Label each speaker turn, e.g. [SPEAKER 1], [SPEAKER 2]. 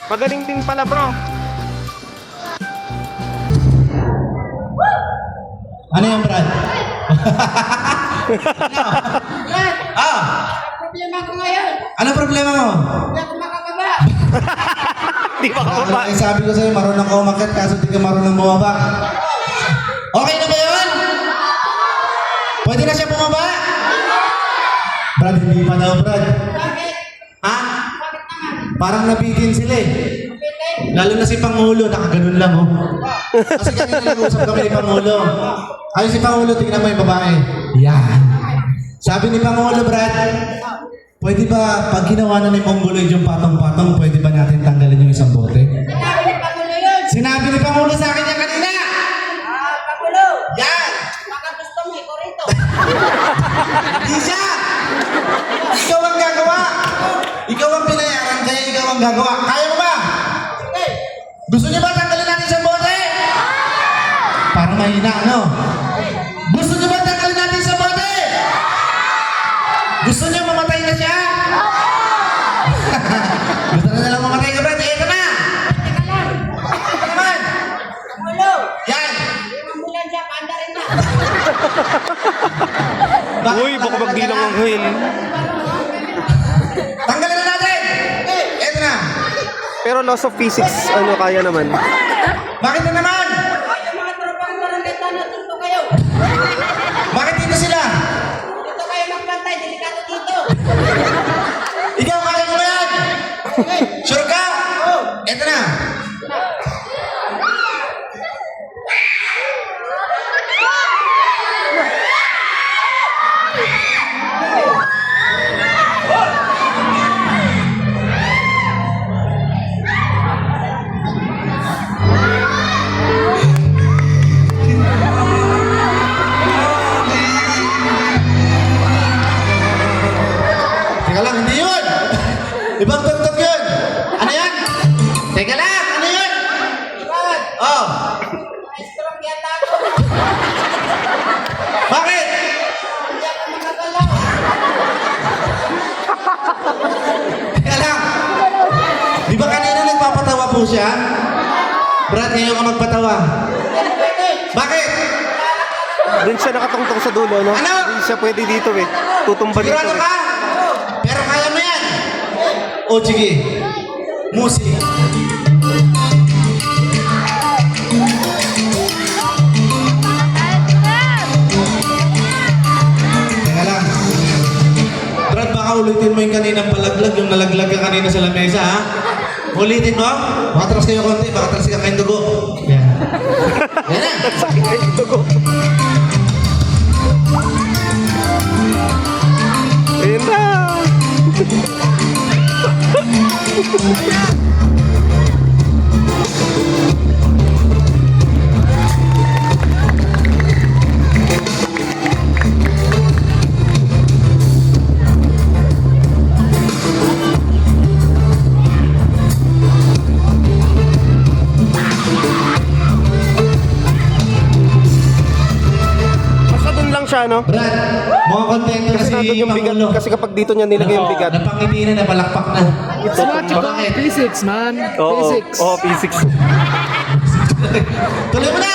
[SPEAKER 1] Magaling din pala, bro.
[SPEAKER 2] Ano yan, Brad?
[SPEAKER 3] Brad,
[SPEAKER 2] Ah,
[SPEAKER 3] problema ko ngayon.
[SPEAKER 2] anong problema mo?
[SPEAKER 3] Hindi ako makababa.
[SPEAKER 1] Di ba ka pa?
[SPEAKER 2] Ay, sabi ko sa'yo, marunong ka umakyat kaso di ka marunong bumaba. Okay na ba yun? Pwede na siya bumaba? Brad, hindi pa daw, Brad.
[SPEAKER 3] Bakit?
[SPEAKER 2] Ha?
[SPEAKER 3] Bakit naman?
[SPEAKER 2] Parang nabitin sila eh.
[SPEAKER 3] Kapitay?
[SPEAKER 2] Lalo na si Pangulo, nakaganon lang oh. Kasi kanina nag-uusap kami ni Pangulo. Ayun si Pangulo, tingnan mo yung babae. Yan. Sabi ni Pangulo, Brad, pwede ba pag ginawa na ni Mongoloid yung patong-patong, pwede ba natin tanggalin yung isang bote?
[SPEAKER 3] Sinabi ni Pangulo yun.
[SPEAKER 2] Sinabi ni Pangulo sa akin yan kanina!
[SPEAKER 3] Pangulo.
[SPEAKER 2] Yan!
[SPEAKER 3] Baka gusto mo ikaw rito.
[SPEAKER 2] Hindi siya! Ikaw ang gagawa! Ikaw ang pinayaran, kaya ikaw ang gagawa. Kaya mo ba?
[SPEAKER 3] Sige.
[SPEAKER 2] Gusto niyo ba tanggalin natin isang bote? Para mahina, ano? Gusto niyo ba tanggalin natin isang bote? Gusto niyo mamatay na siya? Gusto na lang mamatay ka, Brad? Ito na!
[SPEAKER 3] Teka lang.
[SPEAKER 2] Ito naman!
[SPEAKER 3] Pangulo.
[SPEAKER 2] Yan!
[SPEAKER 3] Yung ambulansya, paanda rin na.
[SPEAKER 1] Uy, baka magbilang ang wheel.
[SPEAKER 2] Tanggalin na natin! Ito na!
[SPEAKER 1] Pero loss of physics, ano, kaya naman.
[SPEAKER 2] Bakit na naman?
[SPEAKER 3] Yung mga tropang barangay na dito kayo.
[SPEAKER 2] Bakit dito sila?
[SPEAKER 3] Dito kayo magpantay. Delikado dito.
[SPEAKER 2] Ikaw, kaya mo ba yan? Sure ka? Ito na! Teka lang, hindi yun! Ibang tugtog yun! Ano yan? Teka lang, ano yun?
[SPEAKER 3] Brad,
[SPEAKER 2] Oh,
[SPEAKER 3] na-stroke yata ako.
[SPEAKER 2] bakit?
[SPEAKER 3] Hindi ako makagalaw.
[SPEAKER 2] Teka lang. Di ba kanina nagpapatawa po siya? Brad, ngayon ka magpatawa. Bakit?
[SPEAKER 1] Doon siya nakatungtong sa dulo, no?
[SPEAKER 2] Ano?
[SPEAKER 1] Hindi siya pwede dito, eh. Tutumba dito,
[SPEAKER 2] Sigurado
[SPEAKER 1] eh.
[SPEAKER 2] ka? Pero kaya mo yan. O, sige. Musik. Teka lang. Brad, baka ulitin mo yung kaninang palaglag, yung nalaglag ka kanina sa lamesa, ha? Ulitin mo? Makatras kayo konti, baka atras ka kayong dugo. Yan. Yan na.
[SPEAKER 1] Sakit na yung dugo. Ayun na. Basta doon lang siya, no?
[SPEAKER 2] Brad, mukhang kontento na
[SPEAKER 1] Kasi
[SPEAKER 2] si
[SPEAKER 1] nandun yung bigat.
[SPEAKER 2] Pangulo.
[SPEAKER 1] Kasi kapag dito niya nilagay yung bigat.
[SPEAKER 2] Napangiti na, napalakpak na.
[SPEAKER 4] It's what you call
[SPEAKER 2] Bakit?
[SPEAKER 4] physics, man.
[SPEAKER 1] Oo,
[SPEAKER 4] Physics.
[SPEAKER 1] oo, physics.
[SPEAKER 2] Tuloy mo na!